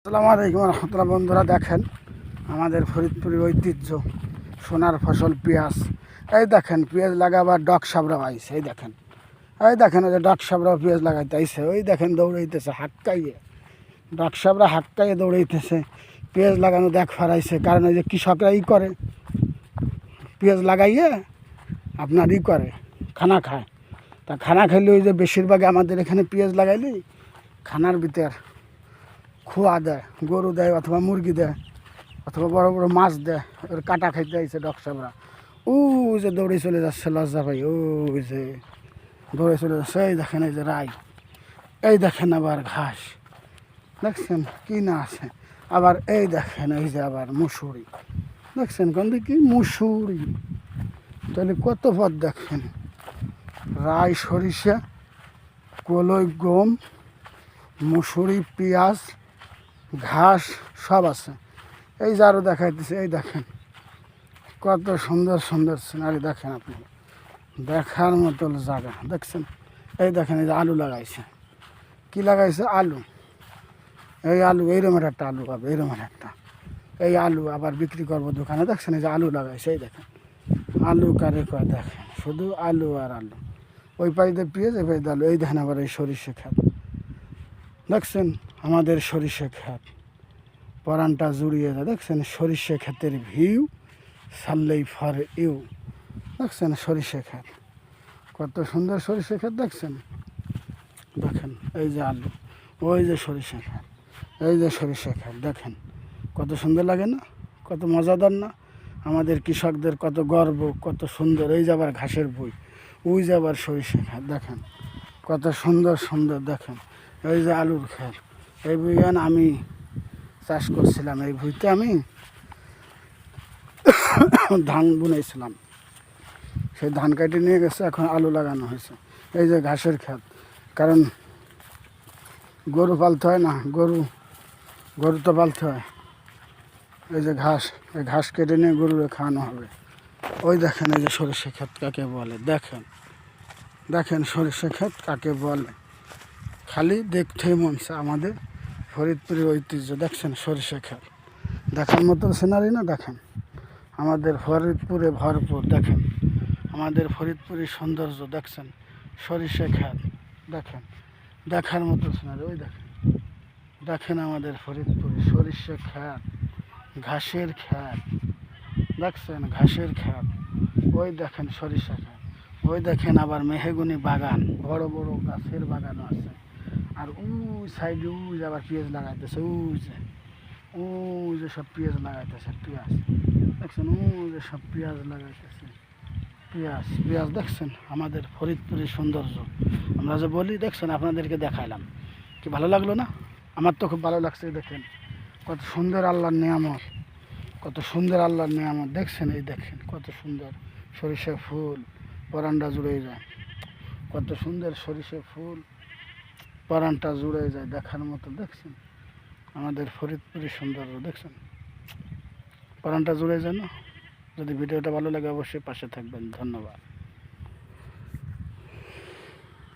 আসসালামু আলাইকুম রহমতুল্লাহ। বন্ধুরা দেখেন আমাদের ফরিদপুরের ঐতিহ্য সোনার ফসল পেঁয়াজ। এই দেখেন পেঁয়াজ লাগাবার ডক সাবরাও আইছে। এই দেখেন ওই যে ডক সাবরাও পেঁয়াজ লাগাইতে আইছে। ওই দেখেন দৌড়াইতেছে হাক্কাইয়ে, ডক সাবরা হাক্কাইয়ে দৌড়াইতেছে পেঁয়াজ লাগানো দেখ ফারাইছে। কারণ ওই যে কৃষকরা করে পেঁয়াজ লাগাইয়ে আপনার করে খানা খায়। তা খানা খাইলে ওই যে বেশিরভাগ আমাদের এখানে পেঁয়াজ লাগাইলে খানার ভিতর খোয়া দেয়, গরু দেয় অথবা মুরগি দেয় অথবা বড় বড় মাছ দেয়। ওর কাটা খাইতে আইছে ডকসাবরা। যে দৌড়ে চলে যাচ্ছে লজ্জা ভাই, যে দৌড়ে চলে যাচ্ছে। এই দেখেন এই যে রাই, এই দেখেন আবার ঘাস দেখছেন কি না আছে। আবার এই দেখেন এই যে আবার মুসুরি দেখছেন কোন দিকে মুসুরি। তাহলে কত পথ দেখেন, রাই সরিষা, কলই গম, মুসুরি, পেঁয়াজ, ঘাস সব আছে। এই যে আরও দেখাইতেছে, এই দেখেন কত সুন্দর সুন্দর সিনারি দেখেন আপনি, দেখার মতো জায়গা দেখছেন। এই দেখেন এই যে আলু লাগাইছে, কি লাগাইছে আলু। এই আলু এইরকমের একটা আলু পাবে, এইরকমের একটা এই আলু আবার বিক্রি করবো দোকানে। দেখছেন এই যে আলু লাগাইছে, এই দেখেন আলু কারে কয় দেখেন, শুধু আলু আর আলু। ওই পাইতে পেঁয়াজ, এই পাইতে আলু। এই দেখেন আবার এই সরিষা খাত দেখছেন, আমাদের সরিষা খাত পরানটা জুড়িয়ে যায়। দেখছেন সরিষা ক্ষেতের ভিউ, সাল্লেই ফর ইউ। দেখছেন সরিষা ক্ষেত কত সুন্দর, সরিষা ক্ষেত দেখছেন। দেখেন এই যে আলু, ওই যে সরিষা ক্ষেত, এই যে সরিষা ক্ষেত দেখেন কত সুন্দর লাগে না, কত মজাদার না। আমাদের কৃষকদের কত গর্ব, কত সুন্দর। এই যে আবার ঘাসের বই, ওই যে আবার সরিষা ক্ষেত দেখেন কত সুন্দর সুন্দর। দেখেন এই যে আলুর ক্ষেত, এই বইয়ান আমি চাষ করছিলাম। এই ভুঁইতে আমি ধান বুনেছিলাম, সেই ধান কাটে নিয়ে গেছে, এখন আলু লাগানো হয়েছে। এই যে ঘাসের ক্ষেত, কারণ গরু পালতে হয় না, গরু তো পালতে হয়। এই যে ঘাস, এই ঘাস কেটে নিয়ে গরুরে খাওয়ানো হবে। ওই দেখেন এই যে সরিষা ক্ষেত কাকে বলে, দেখেন দেখেন সরিষা ক্ষেত কাকে বলে। খালি দেখতেই মন চায়। আমাদের ফরিদপুরের ঐতিহ্য দেখছেন সরিষা ক্ষেত, দেখার মতো সিনারি না। দেখেন আমাদের ফরিদপুরে ভরপুর, দেখেন আমাদের ফরিদপুরের সৌন্দর্য দেখছেন, সরিষা ক্ষেত দেখেন দেখার মতো সিনারি। ওই দেখেন দেখেন আমাদের ফরিদপুরে সরিষা ক্ষেত, ঘাসের ক্ষেত দেখছেন, ঘাসের ক্ষেত। ওই দেখেন সরিষা ক্ষেত, ওই দেখেন আবার মেহগুনি বাগান, বড় বড় গাছের বাগানও আছে। আর ওই সাইডে ওই যে আবার পেঁয়াজ লাগাইতেছে, ওই যে সব পেঁয়াজ লাগাইতেছে, পেঁয়াজ দেখছেন, ওই যে সব পেঁয়াজ লাগাইতেছে, পেঁয়াজ দেখছেন। আমাদের ফরিদপুরের সৌন্দর্য আমরা যে বলি দেখছেন, আপনাদেরকে দেখাইলাম, কি ভালো লাগলো না? আমার তো খুব ভালো লাগছে। দেখেন কত সুন্দর আল্লাহর নিয়ামত, কত সুন্দর আল্লাহর নিয়ামত দেখছেন। এই দেখেন কত সুন্দর সরিষা ফুল, পরানটা জুড়ে যায়, কত সুন্দর সরিষা ফুল, পরানটা জুড়ে যায় দেখার মতো। দেখছেন আমাদের ফরিদপুরের সৌন্দর্য দেখছেন, পরানটা জুড়ে যায় না। যদি ভিডিওটা ভালো লাগে অবশ্যই পাশে থাকবেন। ধন্যবাদ।